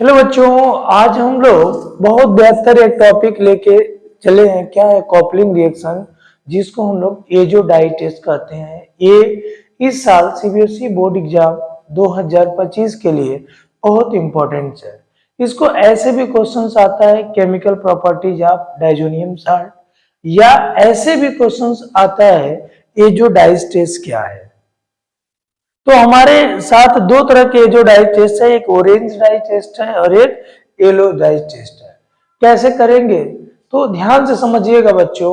Hello बच्चों, आज हम लोग बहुत बेहतर एक टॉपिक लेके चले हैं। क्या है? कॉपलिंग रिएक्शन, जिसको हम लोग एजो डाई टेस्ट कहते हैं। ये इस साल सीबीएसई बोर्ड एग्जाम 2025 के लिए बहुत इंपॉर्टेंट है। इसको ऐसे भी क्वेश्चंस आता है, chemical properties of diazonium salt, या ऐसे भी क्वेश्चंस आता है एजो डाइस टेस्ट क्या है। तो हमारे साथ दो तरह के जो डाइस टेस्ट है, एक ऑरेंज डाइस टेस्ट है और एक येलो डाइस टेस्ट है। कैसे करेंगे तो ध्यान से समझिएगा बच्चों।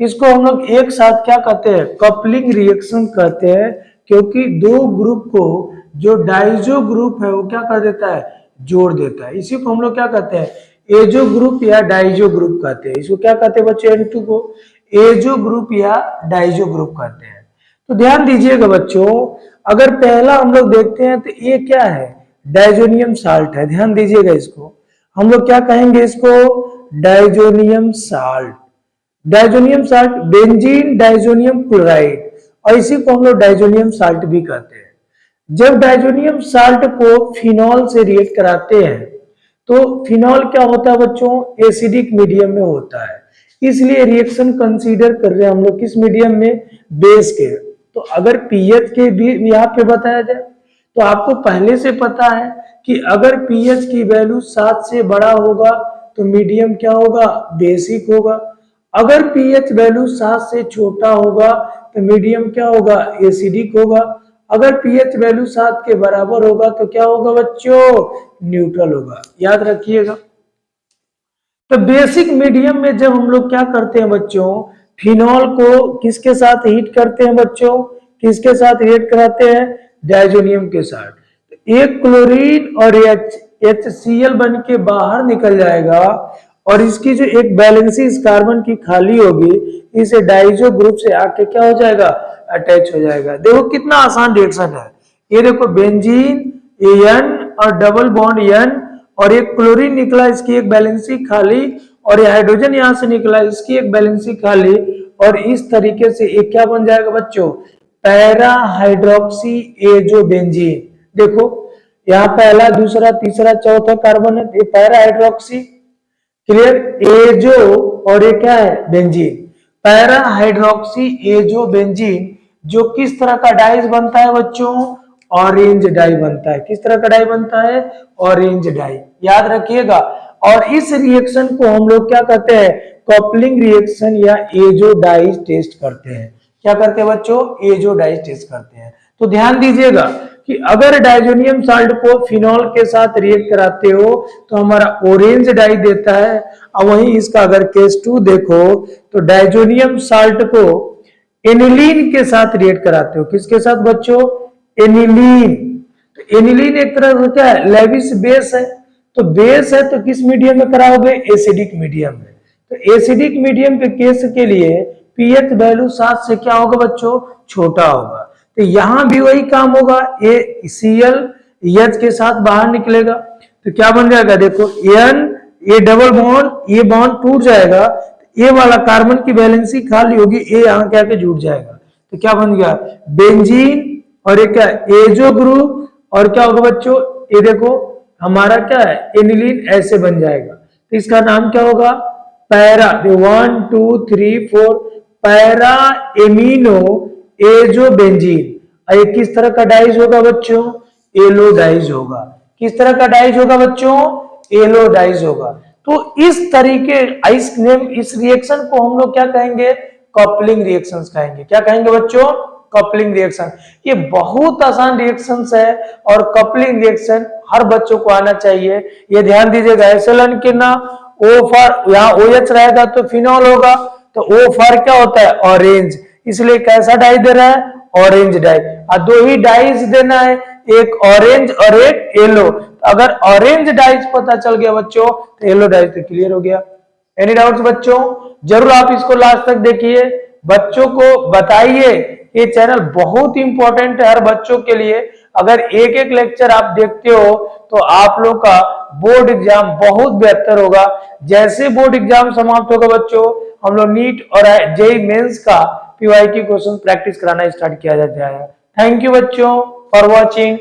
इसको हम लोग एक साथ क्या कहते हैं? कपलिंग रिएक्शन कहते हैं, क्योंकि दो ग्रुप को जो डाइजो ग्रुप है वो क्या कर देता है? जोड़ देता है। इसी को हम लोग क्या कहते हैं? एजो ग्रुप या डाइजो ग्रुप कहते हैं। इसको क्या कहते हैं बच्चों? N2 को एजो ग्रुप या डाइजो ग्रुप कहते हैं। तो ध्यान दीजिएगा बच्चों, अगर पहला हम लोग देखते हैं तो ये क्या है? डाइजोनियम साल्ट है। ध्यान दीजिएगा, इसको हम लोग क्या कहेंगे? इसको diazonium salt. Diazonium salt benzene diazonium chloride, और इसी को हम लोग डाइजोनियम साल्ट भी कहते हैं। जब डाइजोनियम साल्ट को फिनॉल से रिएक्ट कराते हैं तो फिनॉल क्या होता है बच्चों? एसिडिक मीडियम में होता है। इसलिए रिएक्शन कंसीडर कर रहे हैं हम लोग किस मीडियम में? बेस के। तो अगर पीएच के भी यहाँ पे बताया जाए तो आपको पहले से पता है कि अगर पीएच की वैल्यू 7 से बड़ा होगा तो मीडियम क्या होगा? बेसिक होगा। अगर पीएच वैल्यू 7 से छोटा होगा तो मीडियम क्या होगा? एसिडिक होगा। अगर पीएच वैल्यू 7 के बराबर होगा तो क्या होगा बच्चों? न्यूट्रल होगा। याद रखिएगा। तो बेसिक मीडियम में जब हम लोग क्या करते हैं बच्चों? फिनॉल को किसके साथ हीट करते हैं बच्चों? किसके साथ रिएक्ट कराते हैं? डाइजोनियम के साथ। एक क्लोरीन और HCl बन के बाहर निकल जाएगा और इसकी जो एक वैलेंसी इस कार्बन की खाली होगी, इसे डाइजो ग्रुप से आके क्या हो जाएगा? अटैच हो जाएगा। देखो कितना आसान रिएक्शन है ये। देखो बेंजीन N और डबल बॉन्ड N, और एक क्लोरीन निकला, इसकी एक वैलेंसी खाली, और ये हाइड्रोजन यहां से निकला, इसकी एक वैलेंसी खाली, और इस तरीके से एक क्या बन जाएगा बच्चों? Para hydroxy azo benzene. देखो यहाँ पहला, दूसरा, तीसरा, चौथा कार्बन है, ये पैरा हाइड्रोक्सी। क्लियर? एजो और ये क्या है? Benzene. Para hydroxy azo benzene जो किस तरह का डाइज बनता है बच्चों? ऑरेंज डाई बनता है। किस तरह का डाई बनता है? Orange dye. याद रखिएगा। और इस रिएक्शन को हम लोग क्या कहते हैं? कपलिंग रिएक्शन या एजो डाइज टेस्ट करते हैं। क्या करते हैं बच्चों? एजो डाइज टेस्ट करते हैं। तो ध्यान दीजिएगा कि अगर डाइजोनियम साल्ट को फिनॉल के साथ रिएक्ट कराते हो तो हमारा ऑरेंज डाई देता है। और वहीं इसका अगर केस 2 देखो तो डाइजोनियम साल्ट को एनिलीन के साथ रिएक्ट कराते हो। किसके साथ बच्चों? एनिलीन। तो एनिलीन एक तरह से क्या है? लेविस बेस है। तो बेस है तो किस मीडियम में कराओगे? एसिडिक मीडियम में। तो एसिडिक मीडियम के केस के लिए पीएच वैल्यू 7 से क्या होगा बच्चों? छोटा होगा। तो यहां भी वही काम होगा, ACl H के साथ बाहर निकलेगा तो क्या बन जाएगा? देखो N, ये डबल बॉन्ड, ये बॉन्ड टूट जाएगा, ए वाला कार्बन की वैलेंसी खाली होगी, ए यहां के आके जुड़ जाएगा तो क्या बन गया? बेंजीन। और ये क्या? Azo group. और क्या होगा बच्चों? ये देखो हमारा क्या है? एनिलीन ऐसे बन जाएगा। तो इसका नाम क्या होगा? Para 1 2 3 4 para amino azo benzene. ये किस तरह का डाइज होगा बच्चों? एलो डाइज होगा। किस तरह का डाइज होगा बच्चों? एलो डाइज होगा। तो इस तरीके इस रिएक्शन को हम लोग क्या कहेंगे? कपलिंग रिएक्शंस कहेंगे। क्या कहेंगे बच्चों? Coupling reaction. ये बहुत आसान रिएक्शंस है और कपलिंग रिएक्शन हर बच्चों को आना चाहिए। ये ध्यान दीजिएगा। एसएलएन के ना ओ फॉर, यहाँ OH रहेगा तो फिनॉल होगा, तो ओ फॉर क्या होता है? ऑरेंज। इसलिए कैसा डाई दे रहा है? Orange dye. और दो ही डाइज देना है, एक ऑरेंज और एक येलो। अगर ऑरेंज डाइज पता चल गया बच्चों तो येलो डाइज तो क्लियर हो गया। एनी डाउट्स बच्चों? जरूर आप इसको लास्ट तक देखिए, बच्चों को बताइए। ये चैनल बहुत इंपॉर्टेंट है हर बच्चों के लिए। अगर एक एक लेक्चर आप देखते हो तो आप लोग का बोर्ड एग्जाम बहुत बेहतर होगा। जैसे बोर्ड एग्जाम समाप्त होगा बच्चों, हम लोग नीट और जेईई मेंस का PYQ क्वेश्चन प्रैक्टिस कराना स्टार्ट किया जाता है। थैंक यू बच्चों फॉर वॉचिंग।